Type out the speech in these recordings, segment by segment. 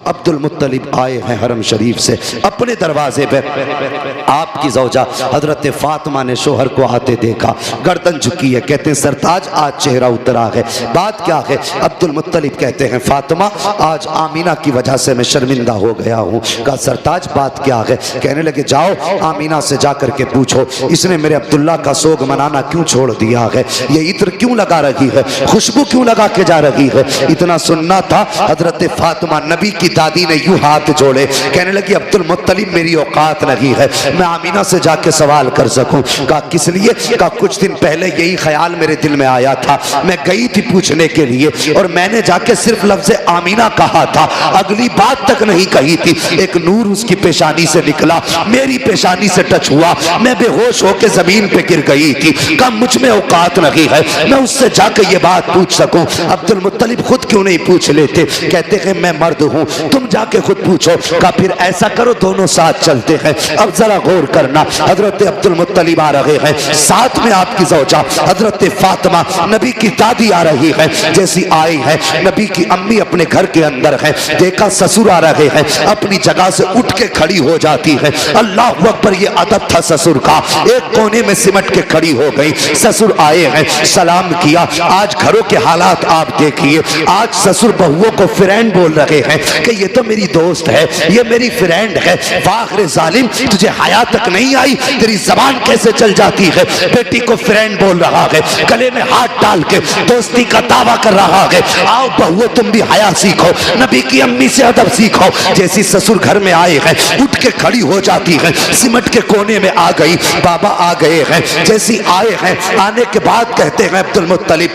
अब्दुल मुत्तलिब आए हैं हरम शरीफ से, अपने दरवाजे पे आपकी ज़ौजा हजरत फातिमा ने शोहर को आते देखा, गर्दन झुकी है, कहते हैं सरताज आज चेहरा उतरा है, बात क्या है? अब्दुल मुत्तलिब कहते हैं फातिमा आज आमीना की वजह से मैं शर्मिंदा हो गया हूँ। कहा सरताज बात क्या है? कहने लगे जाओ आमीना से जा करके पूछो इसने मेरे अब्दुल्ला का सोग मनाना क्यों छोड़ दिया है, ये इत्र क्यों लगा रही है, खुशबू क्यों लगा के जा रही है। इतना सुनना था, हजरत फातिमा नबी की दादी ने यूं हाथ जोड़े, कहने लगी अब्दुल मुत्तलिब मेरी औकात नहीं है मैं आमीना से जाके सवाल कर सकूं। कहा किस लिए? कहा कुछ दिन पहले यही ख्याल मेरे दिल में आया था, मैं गई थी पूछने के लिए और मैंने जाके सिर्फ लफ्ज़ आमीना कहा था, अगली बात तक नहीं कही थी, एक नूर उसकी पेशानी से निकला, मेरी पेशानी से टच हुआ, मैं बेहोश होकर जमीन पे गिर गई थी। कहा मुझ में औकात नहीं है मैं उससे जाके ये बात पूछ सकूं। अब्दुल मुत्तलिब खुद क्यों नहीं पूछ लेते? कहते हैं मैं मर्द हूं, तुम जाके खुद पूछो। कहा फिर ऐसा करो दोनों साथ चलते हैं। अब जरा गौर करना, हजरत अब्दुल मुत्तलिब आ रहे हैं, साथ में आपकी ज़ौजा हजरत फातिमा नबी की दादी आ रही है। जैसी आई है नबी की अम्मी अपने घर के अंदर है, देखा ससुर आ रहे हैं, अपनी जगह से उठ के खड़ी हो जाती है। अल्लाह अकबर, ये अदब था ससुर का, एक कोने में सिमट के खड़ी हो गई। ससुर आए हैं, सलाम किया। आज घरों के हालात आप देखिए, आज ससुर बहुओं को फ्रेंड बोल रहे हैं कि ये तो मेरी दोस्त है, ये मेरी फ्रेंड है। वाखरे जालिम, तुझे हया तक नहीं आई, तेरी जबान कैसे चल जाती है? बेटी को फ्रेंड बोल रहा है, गले में हाथ डाल के दोस्ती का दावा कर रहा है। आओ बहुओं तुम भी हया सीखो, नबी की अम्मी से अदब सीखो। जैसी ससुर घर में आए हैं उठ के खड़ी हो जाती है, सिमट के कोने में आ गई। बाबा आ गए हैं, जैसी आए हैं आने के बाद कहते हैं अब्दुल मुत्तलिब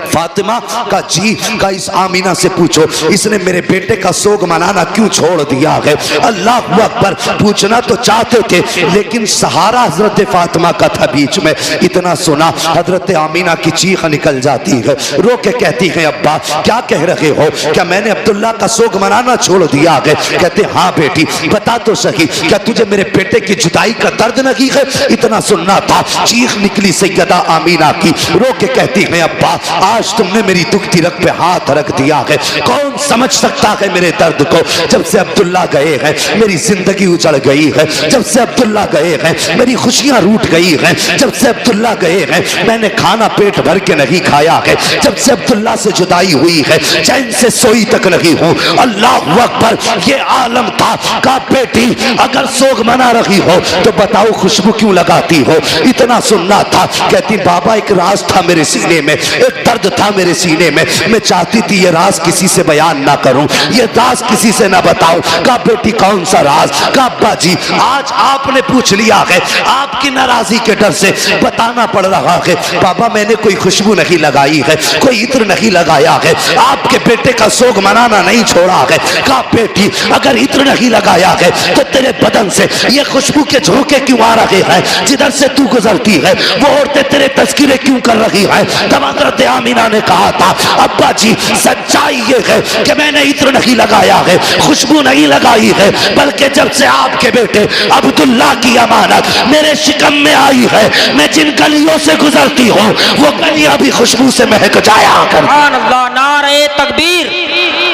फातिमा का जी का इस आमीना से पूछो इसने मेरे बेटे का सोग मनाना क्यों छोड़ दिया है। अल्लाह अकबर, पूछना तो चाहते थे लेकिन सहारा हजरत फातिमा का था बीच में। इतना सुना हजरत आमीना की चीख निकल जाती है, रो के कहती है अब्बा क्या कह रहे हो, क्या मैंने अब्दुल्ला का सोग मनाना छोड़ दिया है? कहते हाँ बेटी बता तो सही, क्या तुझे मेरे बेटे की जुदाई का दर्द नहीं है? इतना सुनना था, चीख निकली सैयदा आमीना की, रो के कहती है अब्बा आज तुमने मेरी दुखती रग पे हाथ रख दिया है, कौन समझ सकता है मेरे दर्द को। जब से अब्दुल्ला गए हैं मेरी जिंदगी उजड़ गई है, जब से अब्दुल्ला गए हैं मेरी खुशियां रूठ गई हैं, जब से अब्दुल्ला गए हैं मैंने खाना पेट भर के नहीं खाया है, जब से अब्दुल्ला से जुदाई हुई है चैन से सोई तक नहीं हूं। अल्लाह अकबर, ये आलम था। का बेटी अगर सोग मना रही हो तो बताओ खुशबू क्यों लगाती हो? इतना सुनना था, कहती बाबा एक राज था मेरे सीने में, एक दर्द था मेरे सीने में, मैं चाहती थी ये राज किसी से बयान ना करूं, ये राज किसी से ना बताऊं। का बेटी कौन सा राज? का अब्बा जी आज आपने पूछ लिया है, आपकी नाराजगी के डर से बताना पड़ रहा है। बाबा मैंने कोई खुशबू नहीं लगाई है, कोई इत्र नहीं लगाया है, आपके बेटे का सोग मनाना नहीं छोड़ा है। का बेटी अगर इत्र नहीं लगाया है तो तेरे बदन से ये खुशबू के झोंके क्यों आ रहे हैं? जिधर से तू गुजरती है वो औरतें तेरे तस्करे क्यों कर रही हैं? तब हज़रत आमीना ने कहा था अब्बा जी सच्चाई ये है कि मैंने इत्र नहीं लगाया है, खुशबू नहीं लगाई है, बल्कि जब से आपके बेटे अब्दुल्ला की अमानत मेरे शिकम में आई है, मैं जिन गलियों से गुजरती हूँ वो गलियां भी खुशबू से महक जाया कर। सुभान अल्लाह, नारे तकबीर,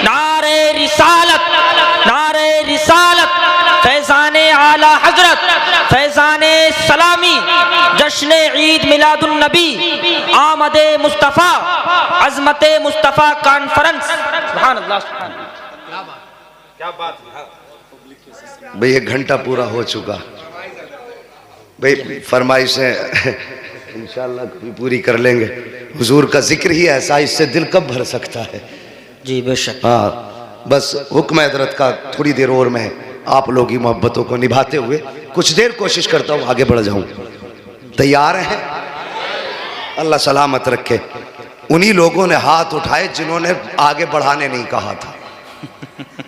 नारे रिसालत, नारे रिसालत, फैज़ाने आला हजरत, फैज़ाने सलामी, जश्न ईद मिलादुन नबी, आमदे मुस्तफ़ा, अज़मते मुस्तफ़ा कॉन्फ्रेंस। सुभान अल्लाह, क्या बात है भाई। एक घंटा पूरा हो चुका भाई, फरमाइशें इंशाअल्लाह कभी पूरी कर लेंगे। हुजूर का जिक्र ही ऐसा, इससे दिल कब भर सकता है? जी बेशक। हाँ बस हुक्म हज़रत का थोड़ी देर और मैं आप लोगों की मोहब्बतों को निभाते हुए कुछ देर कोशिश करता हूँ आगे बढ़ जाऊँ। तैयार हैं? अल्लाह सलामत रखे। उन्हीं लोगों ने हाथ उठाए जिन्होंने आगे बढ़ाने नहीं कहा था।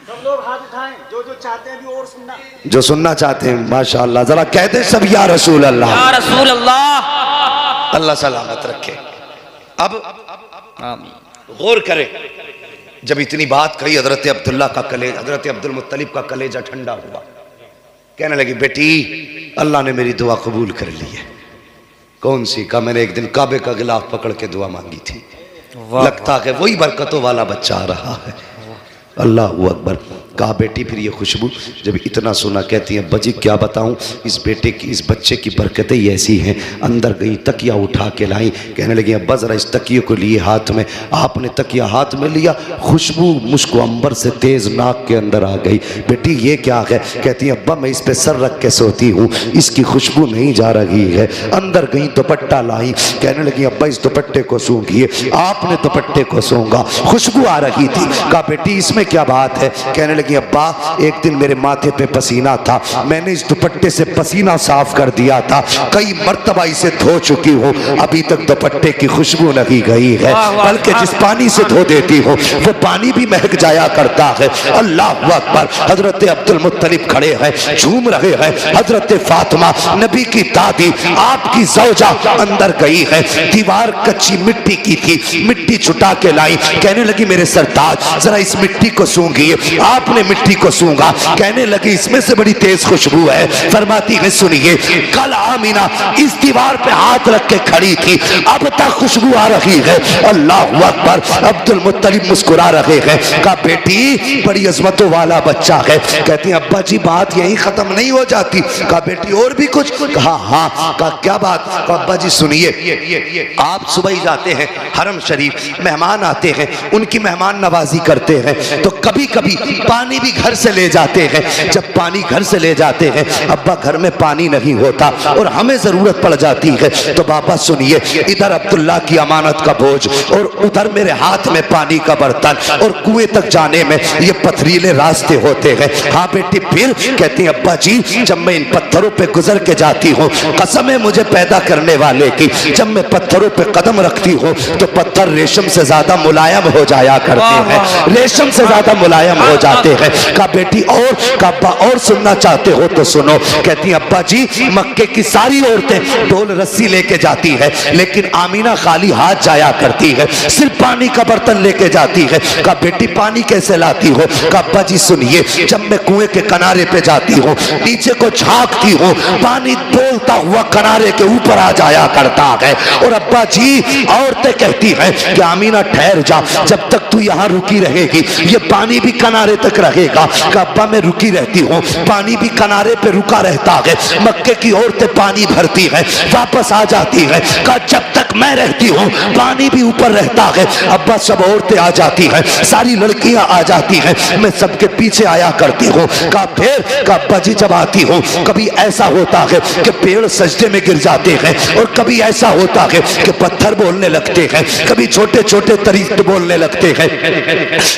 सब लोग हाथ उठाएं, जो चाहते हैं भी और सुनना, जो सुनना चाहते हैं माशाअल्लाह जरा कहते सब या रसूल अल्लाह, या रसूल अल्लाह। अल्लाह सलामत रखे। अब गौर करें, जब इतनी बात कही हजरत अब्दुल्ला का कलेजा, हजरत अब्दुल मुत्तलिब का कलेजा ठंडा हुआ। कहने लगी बेटी अल्लाह ने मेरी दुआ कबूल कर ली है। कौन सी? का मैंने एक दिन काबे का गिलाफ पकड़ के दुआ मांगी थी, लगता है वही बरकतों वाला बच्चा आ रहा है। अल्लाह अकबर। कहा बेटी फिर ये खुशबू जब इतना सुना, कहती है अब्बा जी क्या बताऊं, इस बेटे की इस बच्चे की बरकतें ही ऐसी हैं। अंदर गई तकिया उठा के लाई, कहने लगी अब्बा ज़रा इस तकिए को लिए हाथ में। आपने तकिया हाथ में लिया, खुशबू मुझको अंबर से तेज़ नाक के अंदर आ गई। बेटी ये क्या है? कहती है अब्बा मैं इस पर सर रख के सोती हूँ, इसकी खुशबू नहीं जा रही है। अंदर गई दुपट्टा लाई, कहने लगी अब्बा इस दुपट्टे को सूंघिए। आपने दुपट्टे को सूंघा, खुशबू आ रही थी। कहा बेटी इसमें क्या बात है? कहने लगी अब्बा एक दिन मेरे माथे पे पसीना था, मैंने इस दुपट्टे से पसीना साफ कर दिया था, कई मर्तबा इसे धो चुकी हूँ, अभी तक दुपट्टे की खुशबू नहीं गई है, बल्कि जिस पानी से धो देती हो वो पानी भी महक जाया करता है। अल्लाह अकबर। हजरत अब्दुल मुत्तलिब खड़े हैं, झूम रहे हैं। हजरत फातिमा नबी की दादी, आपकी ज़ौजा अंदर गई है। दीवार कच्ची मिट्टी की थी, मिट्टी छुटा के लाई, कहने लगी मेरे सरताज जरा इस मिट्टी को सूंघिए। आपने मिट्टी को सूंघा, कहने लगी इसमें से बड़ी तेज खुशबू है। फरमाती है सुनिए, कल आमीना इस दीवार पे हाथ रख के खड़ी थी, अब तक खुशबू आ रही है। अल्लाह अकबर। अब्दुल मुत्तलिब मुस्कुरा रहे हैं। कहा बेटी बड़ी अजमतों वाला बच्चा है। कहती है अब्बा जी बात यही खत्म नहीं हो जाती। कहा बेटी और भी कुछ? कहा हाँ। कहा क्या बात? कहा अब्बा जी सुनिए, आप सुबह ही जाते हैं हरम शरीफ, मेहमान आते हैं, उनकी मेहमान नवाजी करते हैं, तो कभी कभी पानी भी घर से ले जाते हैं। जब पानी घर से ले जाते हैं, अब्बा घर में पानी नहीं होता और हमें जरूरत पड़ जाती है, तो बाबा सुनिए, इधर अब्दुल्ला की अमानत का बोझ और उधर मेरे हाथ में पानी का बर्तन, और कुएं तक जाने में ये पथरीले रास्ते होते हैं। हाँ बेटी फिर? कहती है अब्बा जी जब मैं इन पत्थरों पे गुजर के जाती हूँ, कसम है मुझे पैदा करने वाले की, जब मैं पत्थरों पे कदम रखती हूँ तो पत्थर रेशम से ज्यादा मुलायम हो जाया करते हैं, रेशम से ज्यादा मुलायम हो जाते हैं। कहा बेटी और? कहा अब्बा और सुनना चाहते हो तो सुनो। कहती है अब्बा जी मक्के की सारी औरतें ढोल रस्सी लेके जाती है, लेकिन आमीना खाली हाथ जाया करती है, सिर्फ पानी का बर्तन लेके जाती है। कहा बेटी पानी कैसे लाती हो? कहा अब्बा जी सुनिए, जब मैं कुएं के किनारे पे जाती हूँ, नीचे को झांकती हूँ, पानी बोलता हुआ किनारे के ऊपर आ जाया करता है। और अब्बा जी औरतें कहती हैं कि आमीना ठहर जा, जब तक तू यहाँ रुकी रहेगी ये पानी भी किनारे तक रहेगा। कहा अब्बा मैं रुकी रहती हूँ, पानी भी किनारे पे रुका रहता है। मक्के की औरतें पानी भरती हैं, वापस आ जाती हैं। कहा जब तक मैं रहती हूँ पानी भी ऊपर रहता है। अब्बा सब औरतें आ जाती हैं, सारी लड़कियां आ जाती हैं, मैं सबके पीछे आया करती हूँ। कहा फिर? कहा अब्बा जी जब आती हूँ कभी ऐसा होता है कि पेड़ सजदे में गिर जाते हैं, और कभी ऐसा होता है कि पत्थर बोलने लगते हैं, कभी छोटे छोटे तरीके बोलने लगते हैं,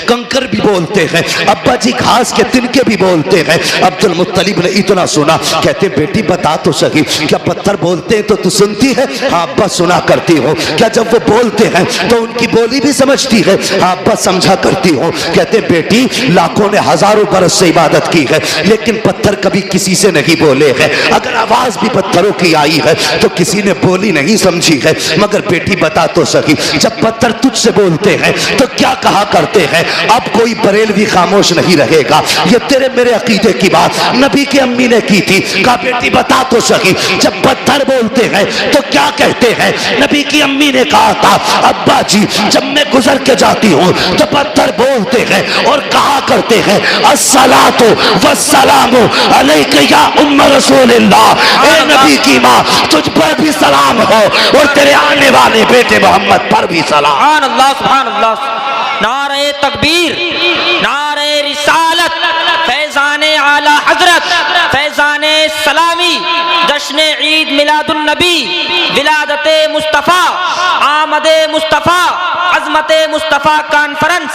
कंकर भी बोलते हैं, अब्बा जी घास के तिनके भी बोलते हैं। अब्दुल मुत्तलिब ने इतना सुना, कहते बेटी बता तो सही, क्या पत्थर बोलते हैं तो तू सुनती है? हाँ अब्बा सुना करती हूँ। क्या जब वो बोलते हैं तो उनकी बोली भी समझती है? हाँ अब्बा समझा करती हूँ। कहते बेटी लाखों ने हजारों बरस से इबादत की है, लेकिन पत्थर कभी किसी से नहीं बोले हैं, अगर आवाज भी पत्थरों की आई है तो किसी ने बोली नहीं समझी है। मगर बेटी बता तो सही, जब पत्थर तुझसे बोलते हैं तो क्या कहा करते हैं? अब कोई बरेलवी खामोश नहीं रहेगा, ये तेरे मेरे अकीदे की बात नबी की अम्मी ने की थी। कहा बेटी बता तो सही, जब पत्थर बोलते हैं तो क्या कहते हैं? नबी की अम्मी ने कहा था अब्बा जी जब मैं गुजर के जाती हूँ तो पत्थर बोलते हैं और कहा करते हैं अस्सलातु वस्सलामु अलैका या उम्म रसूलिल्लाह, ए नबी की माँ तुझ पर भी सलाम हो और तेरे आने वाले बेटे मोहम्मद पर भी सलाम। सुभान अल्लाह, सुभान अल्लाह। नारे तकबीर, नारे रिसालत, फैजाने आला हजरत, फैजाने सलामी, जश्न ईद मिलादुन नबी, विलादते मुस्तफ़ा, आमदे मुस्तफ़ा, अज़मते मुस्तफ़ा कॉन्फ्रेंस,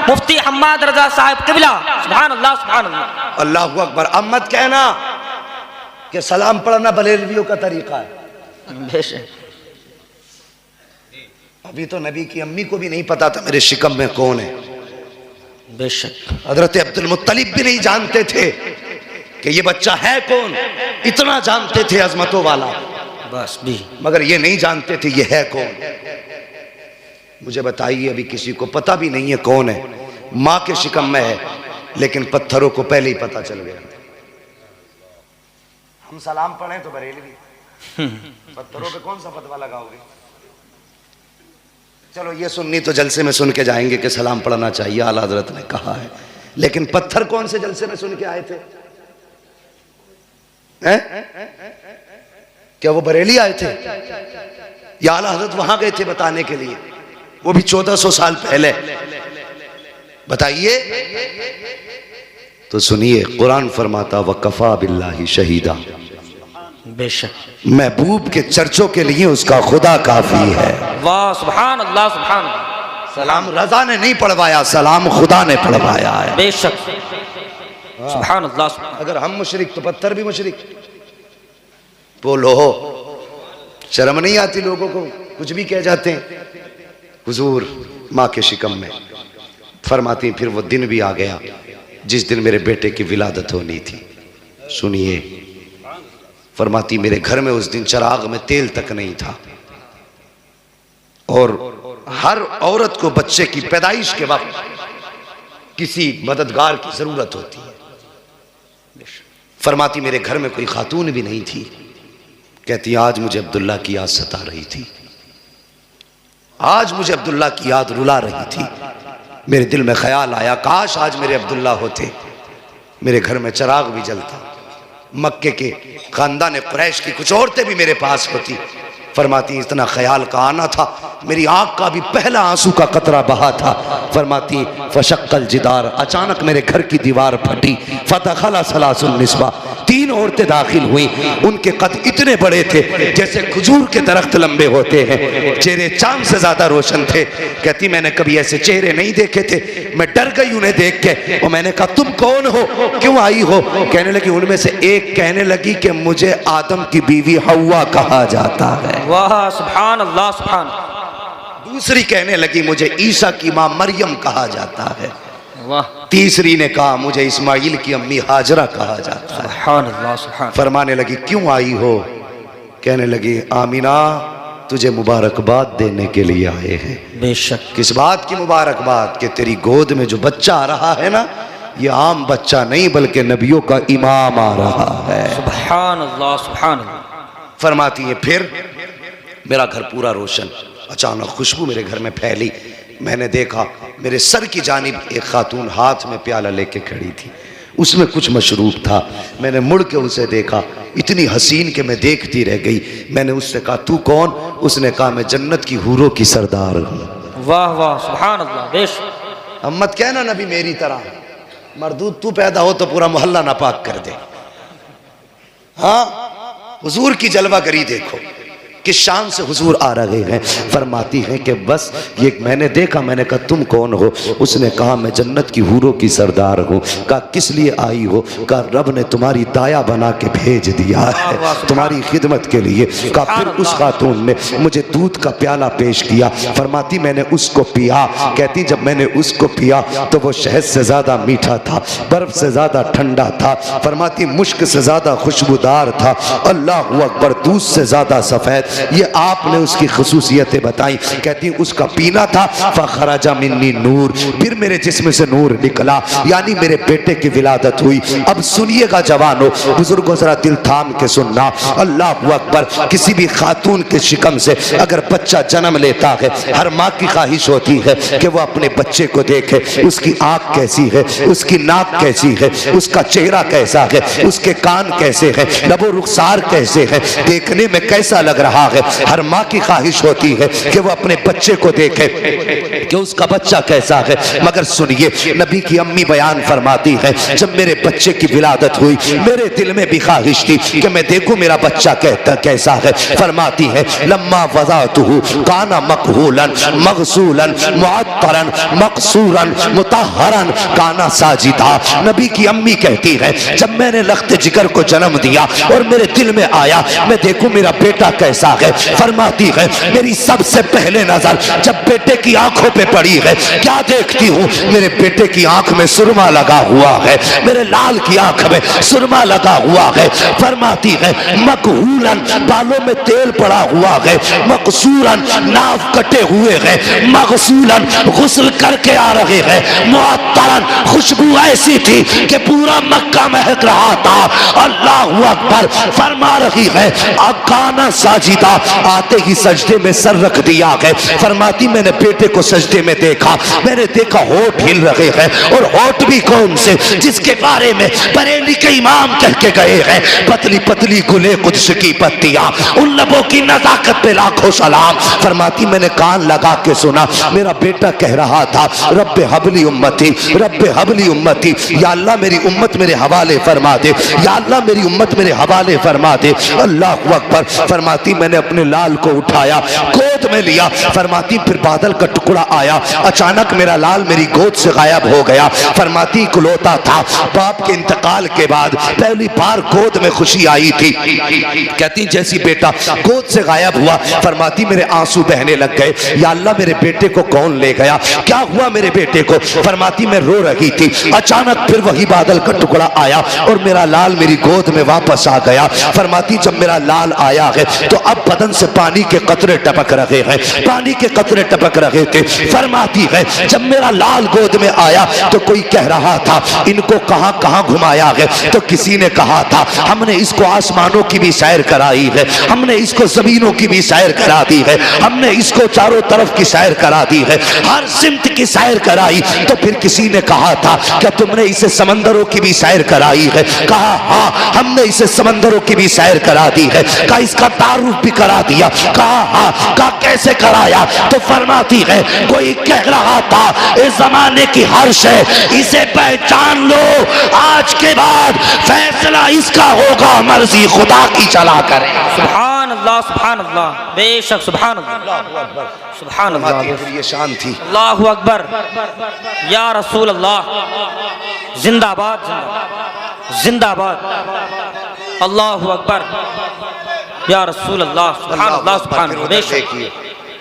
मुफ्ती हम्माद रजा साहब किबला। सुभान अल्लाह, सुभान अल्लाह। अल्लाहु अकबर। अम्मद कहना कि सलाम पढ़ना बरेलवियों का तरीका है। बेशक अभी तो नबी की अम्मी को भी नहीं पता था मेरे शिकम में कौन है। बेशक हजरत अब्दुल मुत्तलिब भी नहीं जानते थे कि ये बच्चा है कौन, इतना जानते थे अजमतों वाला, बस भी, मगर ये नहीं जानते थे ये है कौन। मुझे बताइए अभी किसी को पता भी नहीं है कौन है, माँ के शिकम में है, लेकिन पत्थरों को पहले ही पता चल गया। हम सलाम पढ़ें तो बरेलवी, पत्थरों पे कौन सा फतवा लगाओगे? चलो ये सुन्नी तो जलसे में सुन के जाएंगे कि सलाम पढ़ना चाहिए, आला हजरत ने कहा है, लेकिन पत्थर कौन से जलसे में सुन के आए थे? हैं? क्या वो बरेली आए थे या आला हजरत वहां गए थे बताने के लिए? वो भी 1400 साल पहले। बताइए। तो सुनिए, कुरान फरमाता वकफा बिल्लाहि शहीदा, बेशक महबूब के चर्चों के लिए उसका खुदा काफी है। वाह सुभान अल्लाह सुभान अल्लाह। सलाम रजा ने नहीं पढ़वाया, सलाम खुदा ने पढ़वाया है। बेशक सुभान अल्लाह सुभान। अगर हम मुशरिक तो पत्थर भी मुशरिक। बोलो, शर्म नहीं आती लोगों को? कुछ भी कह जाते हैं। हुजूर माँ के शिकम में फरमाती, फिर वो दिन भी आ गया जिस दिन मेरे बेटे की विलादत होनी थी। सुनिए, फरमाती मेरे घर में उस दिन चिराग में तेल तक नहीं था, और हर औरत को बच्चे की पैदाइश के वक्त किसी मददगार की जरूरत होती है। फरमाती मेरे घर में कोई खातून भी नहीं थी। कहती आज मुझे अब्दुल्ला की याद सता रही थी, आज मुझे अब्दुल्ला की याद रुला रही थी। मेरे दिल में ख्याल आया काश आज मेरे अब्दुल्ला होते, मेरे घर में चिराग भी जलता, मक्के के खानदान कुरैश की कुछ औरतें भी मेरे पास होती। फरमाती इतना ख्याल का आना था, मेरी आंख का भी पहला आंसू का कतरा बहा था। फरमाती फशक्कल जिदार, अचानक मेरे घर की दीवार फटी। फतखला सलासुन निस्बा, 3 औरतें दाखिल हुई। उनके कद इतने बड़े थे जैसे खजूर के दरख्त लंबे होते हैं, चेहरे चांद से ज्यादा रोशन थे। कहती मैंने कभी ऐसे चेहरे नहीं देखे थे, मैं डर गई उन्हें देख के। और मैंने कहा तुम कौन हो, क्यों आई हो? कहने लगी, उनमें से एक कहने लगी कि मुझे आदम की बीवी हव्वा कहा जाता है। वाह सुभान अल्लाह सुभान। दूसरी कहने लगी मुझे ईसा की मां मरियम कहा जाता है। वाह। तीसरी ने कहा मुझे इस्माइल की अम्मी हाजरा कहा जाता है। सुभान अल्लाह सुभान। फरमाने लगी क्यों आई हो? कहने लगी आमीना तुझे मुबारकबाद देने के लिए आए हैं। बेशक। किस बात की मुबारकबाद? कि तेरी गोद में जो बच्चा आ रहा है ना, ये आम बच्चा नहीं बल्कि नबियों का इमाम आ रहा है। सुभान अल्लाह सुभान अल्लाह। फरमाती है फिर मेरा घर पूरा रोशन। अचानक खुशबू मेरे घर में फैली। मैंने देखा मेरे सर की जानिब एक खातून हाथ में प्याला लेके खड़ी थी, उसमें कुछ मशरूब था। मैंने मुड़ के उसे देखा, इतनी हसीन कि मैं देखती रह गई। मैंने उससे कहा तू कौन? उसने कहा मैं जन्नत की हूरों की सरदार हूँ। वाह वाह सुभान अल्लाह। बेशक। अब मत कहना नबी मेरी तरह मरदूद तू पैदा हो तो पूरा मोहल्ला नापाक कर दे। हाँ, हुजूर की जलवागरी देखो, किस शान से हुजूर आ रहे हैं। फरमाती हैं कि बस ये मैंने देखा, मैंने कहा तुम कौन हो? उसने कहा मैं जन्नत की हूरों की सरदार हूँ। कहा किस लिए आई हो? कहा रब ने तुम्हारी दाया बना के भेज दिया है तुम्हारी खिदमत के लिए। कहा फिर उस खातून ने मुझे दूध का प्याला पेश किया। फरमाती मैंने उसको पिया। कहती जब मैंने उसको पिया तो वो शहद से ज़्यादा मीठा था, बर्फ से ज़्यादा ठंडा था। फरमाती मुश्क से ज़्यादा खुशबूदार था। अल्लाहु अकबर, दूध से ज़्यादा सफ़ेद। ये आपने उसकी खसूसियतें बताई। कहती उसका पीना था फखराजा मिन्नी नूर, फिर मेरे जिस्म से नूर निकला, यानी मेरे बेटे की विलादत हुई। अब सुनिएगा जवानों, बुजुर्गों जरा दिल थाम के सुनना। अल्लाह अकबर, किसी भी खातून के शिकम से अगर बच्चा जन्म लेता है, हर माँ की ख्वाहिश होती है कि वो अपने बच्चे को देखे, उसकी आँख कैसी है, उसकी नाक कैसी है, उसका चेहरा कैसा है, उसके कान कैसे हैं, लबो रुखसार कैसे है, देखने में कैसा लग रहा है। हर माँ की ख्वाहिश होती है कि वो अपने बच्चे को देखे कि उसका बच्चा कैसा है। मगर सुनिए, नबी की अम्मी बयान फरमाती है जब मेरे बच्चे की विलादत हुई मेरे दिल में भी ख्वाहिश थी कि मैं देखूं मेरा बच्चा कैसा है। फरमाती है लम्मा वज़अतहु काना मकहूलन मगसूलन मुअत्तरन मकसूरन मुतहहरन काना साजिदा। नबी की अम्मी कहती है जब मैंने लख्त जिगर को जन्म दिया और मेरे दिल में आया मैं देखूं मेरा बेटा कैसा है। फरमाती है मेरी सबसे पहले नजर जब बेटे की आंखों पे पड़ी है, क्या देखती हूँ? मेरे बेटे की आंख में सुरमा लगा हुआ है, मेरे लाल की आंख में सुरमा लगा हुआ है। फरमाती है मकहूलन, बालों में तेल पड़ा हुआ है, मकसूरन, नाव कटे हुए हैं, मगसूलन, गुस्ल करके आ रहे हैं, मुअत्तरन, खुशबू ऐसी थी कि पूरा मक्का महक रहा था। अल्लाहु अकबर। फरमा रही है अकाना साजिदा, था, आते ही सजदे में सर रख दिया है। फरमाती मैंने बेटे को सजदे में देखा, मैंने देखा होठ हिल रहे हैं, और होठ भी कौन से, जिसके बारे में बरेली के इमाम कह के गए हैं, पतली पतली गुले कुद्स की पत्तियां, उन लबों की नजाकत पे लाखों सलाम। फरमाती मैंने कान लगा के सुना, मेरा बेटा कह रहा था रब्बे हबली उम्मती, रब्बे हबली उम्मती, या अल्लाह मेरी उम्मत मेरे हवाले फरमा दे, या अल्लाह मेरी उम्मत मेरे हवाले फरमा दे। अल्लाह अकबर। फरमाती मैंने अपने लाल को उठाया, गोद में लिया। फरमाती फिर बादल का टुकड़ा आया, अचानक मेरा लाल मेरी गोद से गायब हो गया। फरमाती इकलौता था, बाप के इंतकाल के बाद पहली बार गोद में खुशी आई थी। कहती जैसी बेटा गोद से गायब हुआ, फरमाती मेरे आंसू बहने लग गए, या अल्लाह मेरे बेटे को कौन ले गया, क्या हुआ मेरे बेटे को। फरमाती मैं रो रही थी, अचानक फिर वही बादल का टुकड़ा आया और मेरा लाल मेरी गोद में वापस आ गया। फरमाती जब मेरा लाल आया है तो अब बदन से पानी के कतरे टपक रहे हैं, पानी के कतरे टपक रहे थे। फरमाती है जब मेरा लाल गोद में आया तो कोई कह रहा था इनको कहां कहां घुमाया है, तो किसी ने कहा था हमने इसको आसमानों की भी सैर कराई है, हमने इसको जमीनों की भी सैर करा दी है, हमने इसको चारों तरफ की सैर करा दी है, हर सिमत की सैर कराई। तो फिर किसी ने कहा था क्या तुमने इसे समंदरों की भी सैर कराई है, कहा हाँ हमने इसे समंदरों की भी सैर करा दी है, कहा इसका तारुफ भी करा दिया, कहा हाँ, कहा कैसे कराया। तो फरमाती है कोई कह रहा था इस जमाने की हर शय इसे पहचान लो, आज के बाद फैसला इसका होगा, मर्जी खुदा की चला करे। सुभान अल्लाह, बेशक सुभान अल्लाह, सुभान अल्लाह। फिर ये शान थी, अल्लाहु अकबर, या रसूल अल्लाह, जिंदाबाद जिंदाबाद, अल्लाहु अकबर, या रसूल अल्लाह, सुभान अल्लाह, सुभान अल्लाह। बेशक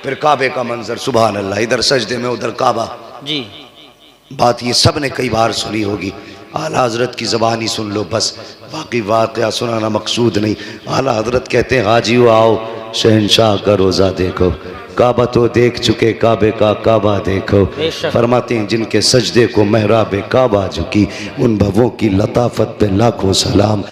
फिर काबे का मंजर, सुभान अल्लाह, इधर सजदे में उधर काबा। जी, बात ये सब ने कई बार सुनी होगी, आला हजरत की ज़बानी सुन लो बस, बाकी वाक़या सुनाना मकसूद नहीं। आला हजरत कहते हैं हाजियो आओ शहनशाह का रोज़ा देखो, काबा तो देख चुके काबे का काबा देखो। फरमाते हैं जिनके सजदे को महराब काबा झुकी, उन भवों की लताफत पे लाखों सलाम।